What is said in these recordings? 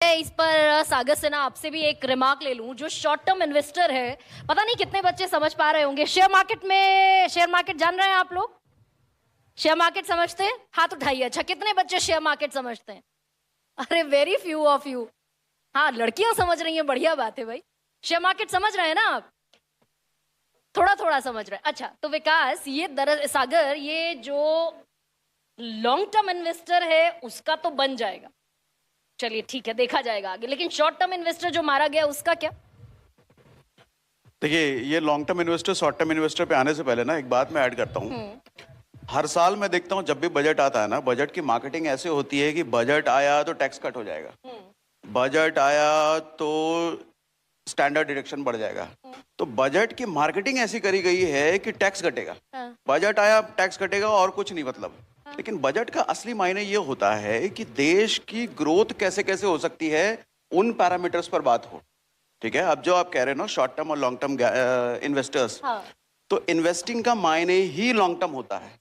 इस पर सागर से ना आपसे भी एक रिमार्क ले लूं। जो शॉर्ट टर्म इन्वेस्टर है, पता नहीं कितने बच्चे समझ पा रहे होंगे शेयर मार्केट जान रहे हैं आप लोग? शेयर मार्केट समझते हैं? हाथ उठाइए। अच्छा, कितने बच्चे शेयर मार्केट समझते हैं? अरे वेरी फ्यू ऑफ यू। हाँ, लड़कियां समझ रही हैं, बढ़िया बात है भाई। शेयर मार्केट समझ रहे हैं ना आप? थोड़ा थोड़ा समझ रहे हैं। अच्छा, तो विकास, ये सागर, ये जो लॉन्ग टर्म इन्वेस्टर है उसका तो बन जाएगा, चलिए ठीक है, देखा जाएगा आगे। लेकिन शॉर्ट टर्म इन्वेस्टर जो मारा गया उसका क्या? देखिए, ये long term investor short term investor पे आने से पहले ना एक बात मैं ऐड करता हूँ। हर साल मैं देखता हूँ जब भी बजट आता है ना, बजट की मार्केटिंग ऐसे होती है कि बजट आया तो टैक्स कट हो जाएगा, बजट आया तो स्टैंडर्ड डिडक्शन बढ़ जाएगा। तो बजट की मार्केटिंग ऐसी करी गई है कि टैक्स घटेगा, बजट आया टैक्स घटेगा और कुछ नहीं मतलब। लेकिन बजट का असली मायने ये होता है कि देश की ग्रोथ कैसे कैसे हो सकती है, उन पैरामीटर्स पर बात हो। ठीक है, अब जो आप कह रहे हो ना शॉर्ट टर्म और लॉन्ग टर्म इन्वेस्टर्स, तो इन्वेस्टिंग का मायने ही लॉन्ग टर्म होता है।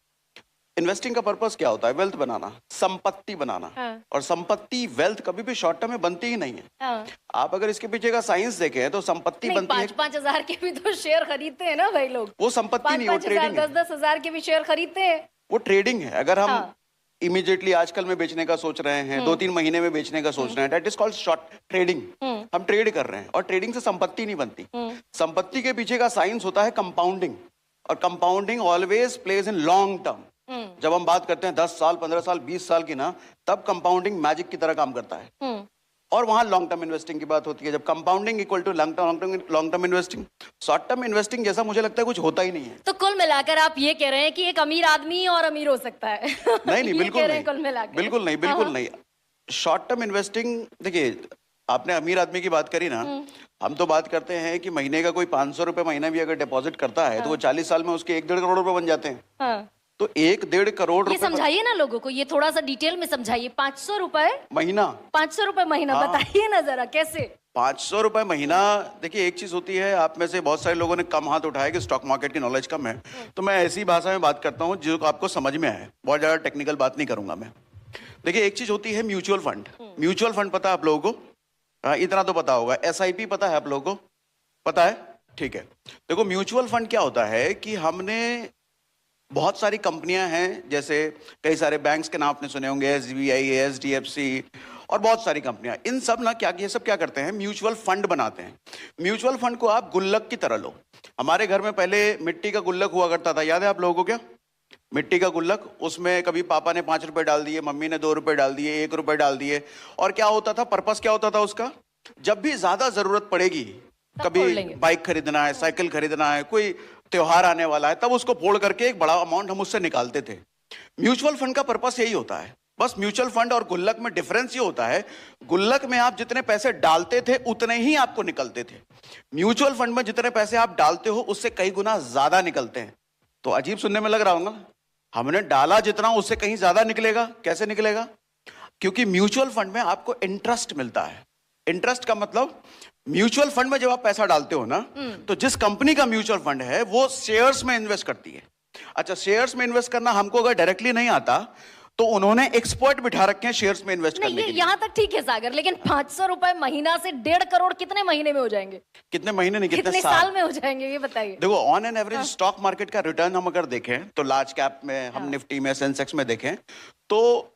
इन्वेस्टिंग का पर्पस क्या होता है? वेल्थ बनाना, संपत्ति बनाना। और संपत्ति, वेल्थ कभी भी शॉर्ट टर्म में बनती ही नहीं है। आप अगर इसके पीछे का साइंस देखें तो संपत्ति बनती है। 5-5 हजार के भी तो शेयर खरीदते हैं ना भाई लोग। वो संपत्ति नहीं, वो ट्रेडिंग है। 10-10 हजार के भी शेयर खरीदते हैं, वो ट्रेडिंग है। अगर हम इमीडिएटली आजकल में बेचने का सोच रहे हैं, 2-3 महीने में बेचने का सोच रहे हैं, that is called short trading. हम ट्रेड कर रहे हैं और ट्रेडिंग से संपत्ति नहीं बनती। संपत्ति के पीछे का साइंस होता है कंपाउंडिंग, और compounding always plays in long term. जब हम बात करते हैं 10 साल, 15 साल, 20 साल की ना, तब कंपाउंडिंग मैजिक की तरह काम करता है। और वहां लॉन्ग टर्म इन्वेस्टिंग की बात होती है, जब compounding equal to long term investing. Short term investing जैसा मुझे लगता है कुछ होता ही नहीं है। तो कुल मिलाकर आप ये कह रहे हैं कि एक अमीर आदमी और अमीर हो सकता है? नहीं, बिल्कुल नहीं, कुल मिलाकर बिल्कुल नहीं, बिल्कुल नहीं। शॉर्ट टर्म इन्वेस्टिंग, देखिए आपने अमीर आदमी की बात करी ना, हम तो बात करते हैं कि महीने का कोई 500 रुपए महीना भी अगर डिपॉजिट करता है तो वो 40 साल में उसके 1-1.5 करोड़ रुपए बन जाते हैं। तो 1-1.5 करोड़ रुपए, ये समझाइए ना लोगों को, ये थोड़ा सा डिटेल में समझाइए। 500 रुपए महीना, 500 रुपए महीना, बताइए ना जरा कैसे? 500 रुपए महीना। देखिए, एक चीज होती है, आप में से बहुत सारे लोगों ने कम हाथ उठाया कि स्टॉक मार्केट की नॉलेज कम है, तो मैं ऐसी भाषा में बात करता हूँ जो आपको समझ में आए। बहुत ज्यादा टेक्निकल बात नहीं करूंगा मैं। देखिए, एक चीज होती है म्यूचुअल फंड। म्यूचुअल फंड पता है आप लोगों को? इतना तो पता होगा। SIP पता है आप लोगों को? पता है, ठीक है। देखो, म्यूचुअल फंड क्या होता है कि हमने बहुत सारी कंपनियां हैं, जैसे कई सारे बैंक्स के नाम आपने सुने होंगे, SBI, HDFC और बहुत सारी कंपनियां। इन सब ना ये सब क्या करते हैं? म्यूचुअल फंड बनाते हैं। म्यूचुअल फंड को आप गुल्लक की तरह लो। हमारे घर में पहले मिट्टी का गुल्लक हुआ करता था, याद है आप लोगों को? क्या मिट्टी का गुल्लक? उसमें कभी पापा ने 5 रुपए डाल दिए, मम्मी ने 2 रुपए डाल दिए, 1 रुपए डाल दिए। और क्या होता था, पर्पस क्या होता था उसका? जब भी ज्यादा जरूरत पड़ेगी, कभी बाइक खरीदना है, साइकिल खरीदना है, कोई त्योहार आने वाला है, तब उसको फोड़ करके एक बड़ा अमाउंट हम उससे निकालते थे। म्यूचुअल फंड का पर्पस यही होता है। बस म्यूचुअल फंड और गुल्लक में डिफरेंस ये होता है, गुल्लक में आप जितने पैसे डालते थे उतने ही आपको निकलते थे। म्यूचुअल फंड में जितने पैसे आप डालते हो उससे कई गुना ज्यादा निकलते हैं। तो अजीब सुनने में लग रहा होगा, हमने डाला जितना उससे कहीं ज्यादा निकलेगा। कैसे निकलेगा? क्योंकि म्यूचुअल फंड में आपको इंटरेस्ट मिलता है। इंटरेस्ट का मतलब, म्यूचुअल फंड में जब आप पैसा डालते हो ना, तो जिस कंपनी का म्यूचुअल फंड है वो शेयर्स में इन्वेस्ट करती है। अच्छा, शेयर्स में इन्वेस्ट करना हमको अगर डायरेक्टली नहीं आता तो उन्होंने एक्सपर्ट बिठा रखे हैं शेयर्स में इन्वेस्ट करने के लिए। यहाँ तक ठीक है सागर, लेकिन 500 रुपए महीना से 1.5 करोड़ कितने महीने में हो जाएंगे? कितने महीने नहीं, कितने साल में हो जाएंगे, ये बताइए। देखो, on an average stock market का रिटर्न हम अगर देखें तो लार्ज कैप में, हम निफ्टी में, सेंसेक्स में देखें तो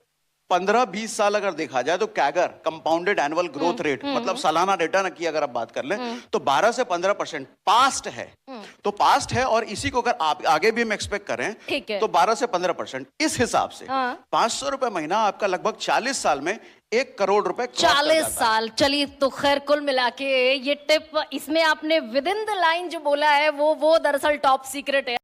15-20 साल अगर देखा जाए तो CAGR, compounded annual growth rate, मतलब सालाना रिटर्न की अगर आप बात कर ले तो 12 से 15% पास्ट है। तो पास्ट है, और इसी को अगर आप आगे भी हम एक्सपेक्ट करें तो 12 से 15%। इस हिसाब से 500 रुपए महीना आपका लगभग 40 साल में 1 करोड़ रुपए 40 साल। चलिए, तो खैर कुल मिला के ये टिप, इसमें आपने विद इन द लाइन जो बोला है वो दरअसल टॉप सीक्रेट है।